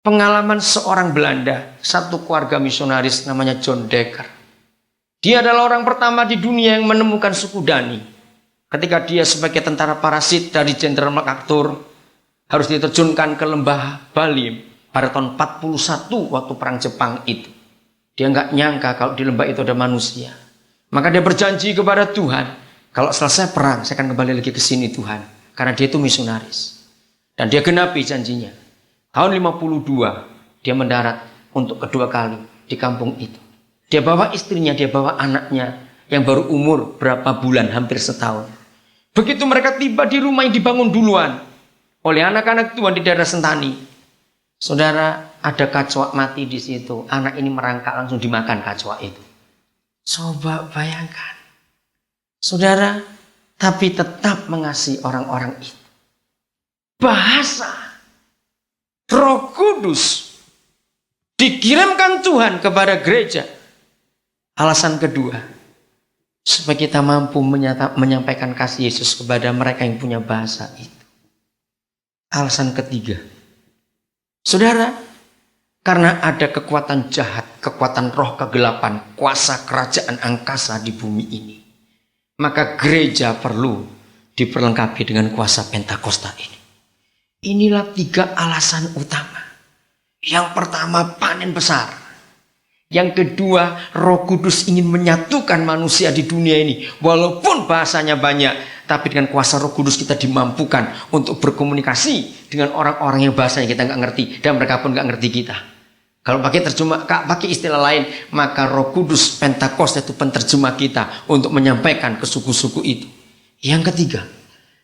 pengalaman seorang Belanda, satu keluarga misionaris namanya John Dekker. Dia adalah orang pertama di dunia yang menemukan suku Dani. Ketika dia sebagai tentara parasit dari Jenderal MacArthur harus diterjunkan ke lembah Balim pada tahun 41 waktu perang Jepang itu. Dia nggak nyangka kalau di lembah itu ada manusia. Maka dia berjanji kepada Tuhan, kalau selesai perang saya akan kembali lagi ke sini Tuhan. Karena dia itu misionaris. Dan dia genapi janjinya. Tahun 52 dia mendarat untuk kedua kali di kampung itu. Dia bawa istrinya, dia bawa anaknya yang baru umur berapa bulan, hampir setahun. Begitu mereka tiba di rumah yang dibangun duluan oleh anak-anak Tuhan di daerah Sentani. Saudara, ada kacoak mati di situ. Anak ini merangkak langsung dimakan kacoak itu. Coba bayangkan. Saudara, tapi tetap mengasihi orang-orang itu. Bahasa Roh Kudus dikirimkan Tuhan kepada gereja. Alasan kedua, supaya kita mampu menyampaikan kasih Yesus kepada mereka yang punya bahasa itu. Alasan ketiga, saudara, karena ada kekuatan jahat, kekuatan roh kegelapan, kuasa kerajaan angkasa di bumi ini, maka gereja perlu diperlengkapi dengan kuasa Pentakosta ini. Inilah 3 alasan utama. Yang pertama, panen besar. Yang kedua, Roh Kudus ingin menyatukan manusia di dunia ini. Walaupun bahasanya banyak, tapi dengan kuasa Roh Kudus kita dimampukan untuk berkomunikasi dengan orang-orang yang bahasanya kita nggak ngerti, dan mereka pun nggak ngerti kita. Kalau pakai istilah lain, maka Roh Kudus Pentakosta itu penterjemah kita untuk menyampaikan ke suku-suku itu. Yang ketiga,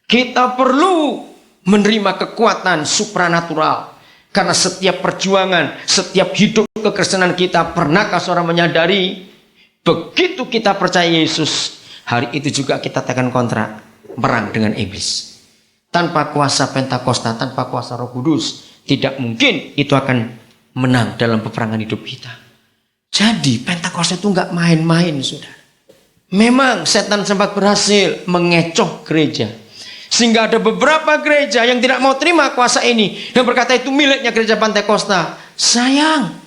kita perlu menerima kekuatan supranatural. Karena setiap perjuangan, setiap hidup kekristenan kita, pernahkah seorang menyadari, begitu kita percaya Yesus, hari itu juga kita tekan kontrak perang dengan iblis. Tanpa kuasa Pentakosta, tanpa kuasa Roh Kudus, tidak mungkin itu akan menang dalam peperangan hidup kita. Jadi Pentakosta itu nggak main-main, saudara. Memang setan sempat berhasil mengecoh gereja. Sehingga ada beberapa gereja yang tidak mau terima kuasa ini dan berkata itu miliknya gereja Pentakosta. Sayang,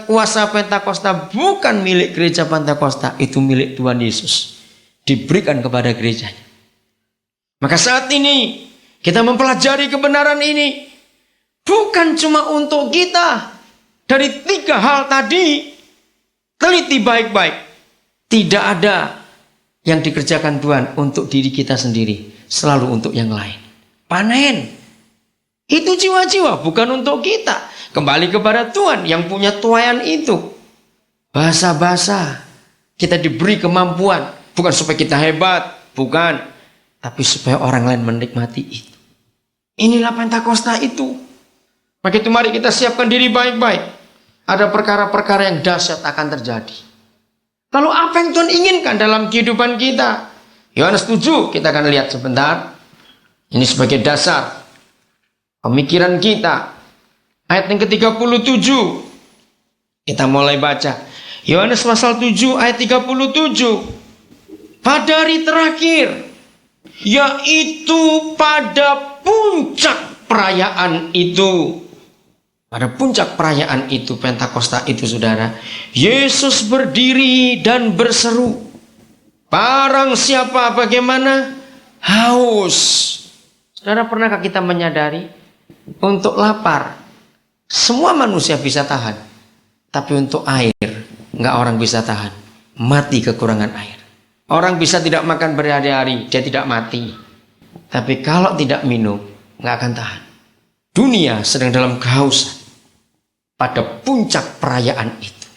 kuasa Pentakosta bukan milik gereja Pentakosta, itu milik Tuhan Yesus. Diberikan kepada gerejanya. Maka saat ini kita mempelajari kebenaran ini bukan cuma untuk kita. Dari 3 hal tadi, teliti baik-baik. Tidak ada yang dikerjakan Tuhan untuk diri kita sendiri. Selalu untuk yang lain. Panen. Itu jiwa-jiwa, bukan untuk kita. Kembali kepada Tuhan yang punya tuaian itu. Bahasa-bahasa. Kita diberi kemampuan. Bukan supaya kita hebat. Bukan. Tapi supaya orang lain menikmati itu. Inilah Pentakosta itu. Maka itu mari kita siapkan diri baik-baik. Ada perkara-perkara yang dahsyat akan terjadi. Lalu apa yang Tuhan inginkan dalam kehidupan kita? Yohanes 7 kita akan lihat sebentar. Ini sebagai dasar pemikiran kita. Ayat yang ke-37. Kita mulai baca. Yohanes pasal 7 ayat 37. Pada hari terakhir, yaitu pada puncak perayaan itu. Pada puncak perayaan itu, Pentakosta itu, saudara, Yesus berdiri dan berseru, barang siapa bagaimana haus. Saudara, pernahkah kita menyadari untuk lapar semua manusia bisa tahan, tapi untuk air nggak orang bisa tahan, mati kekurangan air. Orang bisa tidak makan berhari-hari, dia tidak mati, tapi kalau tidak minum nggak akan tahan. Dunia sedang dalam kehausan pada puncak perayaan itu,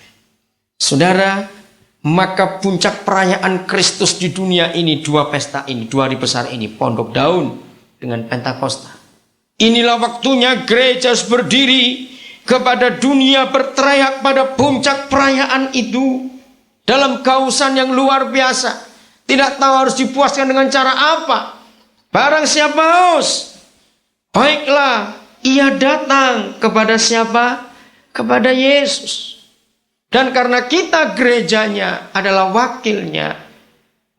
saudara. Maka puncak perayaan Kristus di dunia ini, 2 pesta ini, 2 hari besar ini, Pondok Daun dengan Pentakosta. Inilah waktunya gereja harus berdiri kepada dunia, berteriak pada puncak perayaan itu dalam kehausan yang luar biasa. Tidak tahu harus dipuaskan dengan cara apa. Barang siapa haus, baiklah ia datang kepada siapa? Kepada Yesus. Dan karena kita gerejanya adalah wakilnya,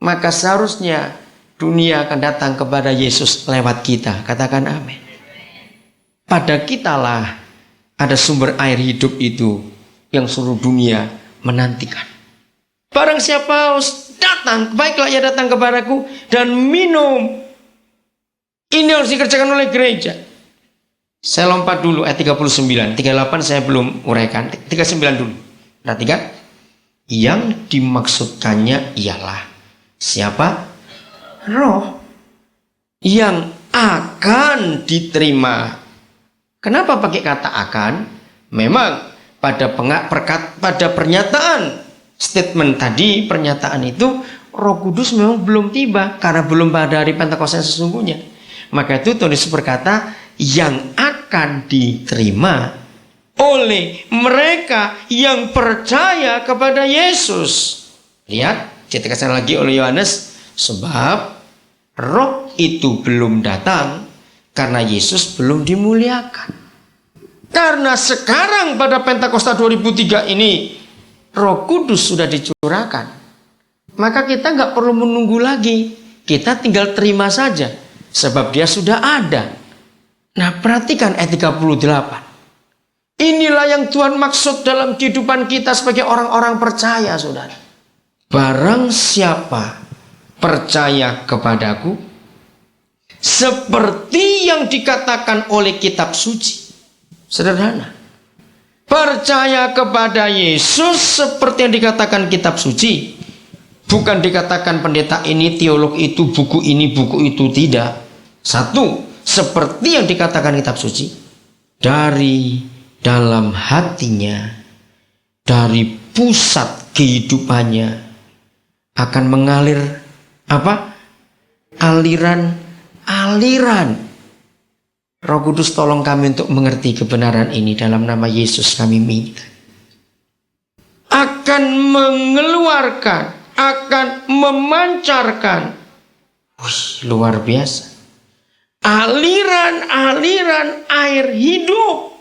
maka seharusnya dunia akan datang kepada Yesus lewat kita. Katakan amin. Pada kitalah ada sumber air hidup itu yang seluruh dunia menantikan. Barang siapa datang, baiklah ia datang kepadaku dan minum. Ini harus dikerjakan oleh gereja. Saya lompat dulu ayat 39. 38 saya belum uraikan. 39 dulu. Perhatikan. Yang dimaksudkannya ialah siapa? Roh yang akan diterima. Kenapa pakai kata akan? Memang pada pernyataan statement tadi, pernyataan itu Roh Kudus memang belum tiba karena belum pada hari Pentakosta yang sesungguhnya. Maka itu tulis berkata yang akan diterima oleh mereka yang percaya kepada Yesus. Lihat, ditegaskan lagi oleh Yohanes, sebab Roh itu belum datang karena Yesus belum dimuliakan. Karena sekarang pada Pentakosta 2003 ini Roh Kudus sudah dicurahkan, maka kita nggak perlu menunggu lagi. Kita tinggal terima saja, sebab dia sudah ada. Nah, perhatikan ayat 38. Inilah yang Tuhan maksud dalam kehidupan kita sebagai orang-orang percaya, saudara. Barang siapa percaya kepadaku, seperti yang dikatakan oleh kitab suci. Sederhana. Percaya kepada Yesus seperti yang dikatakan kitab suci. Bukan dikatakan pendeta ini, teolog itu, buku ini, buku itu. Tidak. Satu, seperti yang dikatakan kitab suci. Dari dalam hatinya, dari pusat kehidupannya akan mengalir apa? Aliran. Roh Kudus tolong kami untuk mengerti kebenaran ini, dalam nama Yesus kami minta. Akan mengeluarkan, akan memancarkan. Luar biasa. Aliran-aliran air hidup.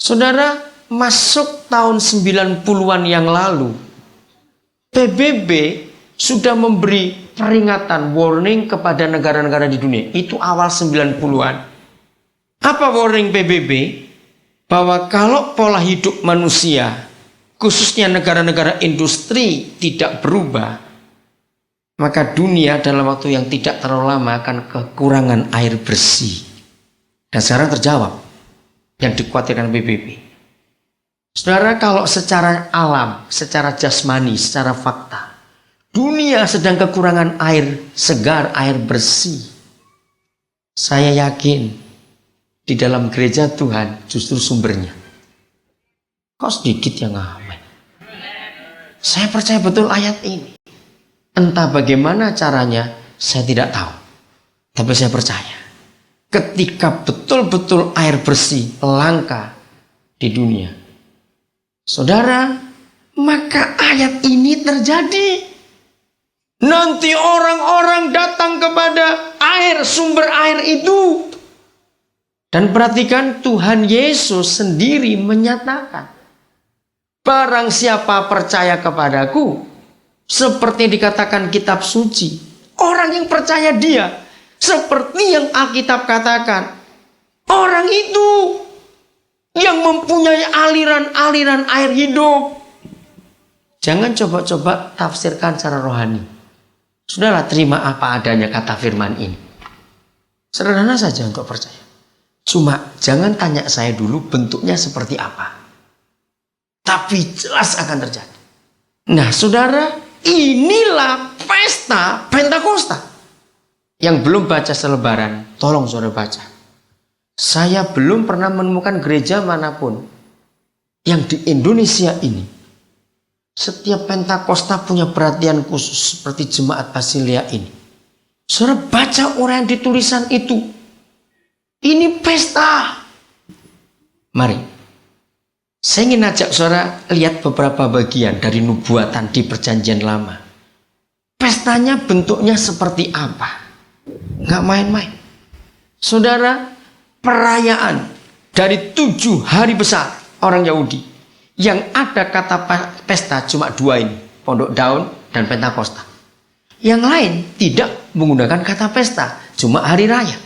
Saudara, masuk tahun 90-an yang lalu, PBB sudah memberi peringatan, warning kepada negara-negara di dunia. Itu awal 90-an. Apa warning PBB? Bahwa kalau pola hidup manusia, khususnya negara-negara industri, tidak berubah, maka dunia dalam waktu yang tidak terlalu lama akan kekurangan air bersih. Dan sekarang terjawab yang dikhawatirkan PBB. Saudara, kalau secara alam, secara jasmani, secara fakta, dunia sedang kekurangan air segar, air bersih. Saya yakin di dalam gereja Tuhan justru sumbernya. Kok sedikit yang aman? Saya percaya betul ayat ini. Entah bagaimana caranya, saya tidak tahu. Tapi saya percaya. Ketika betul-betul air bersih langka di dunia, saudara, maka ayat ini terjadi. Nanti orang-orang datang kepada air, sumber air itu. Dan perhatikan, Tuhan Yesus sendiri menyatakan, barang siapa percaya kepadaku, seperti dikatakan kitab suci, orang yang percaya dia, seperti yang Alkitab katakan, orang itu yang mempunyai aliran-aliran air hidup. Jangan coba-coba tafsirkan secara rohani. Sudahlah, terima apa adanya kata firman ini. Sederhana saja untuk percaya. Cuma jangan tanya saya dulu bentuknya seperti apa. Tapi jelas akan terjadi. Nah, saudara, inilah pesta Pentakosta. Yang belum baca selebaran, tolong saudara baca. Saya belum pernah menemukan gereja manapun yang di Indonesia ini setiap Pentakosta punya perhatian khusus seperti jemaat Basilia ini. Saudara baca uraian di tulisan itu. Ini pesta. Mari. Saya ingin ajak saudara lihat beberapa bagian dari nubuatan di Perjanjian Lama. Pestanya bentuknya seperti apa? Nggak main-main. Saudara, perayaan dari 7 hari besar orang Yahudi. Yang ada kata pesta cuma 2 ini. Pondok Daun dan Pentakosta. Yang lain tidak menggunakan kata pesta. Cuma hari raya.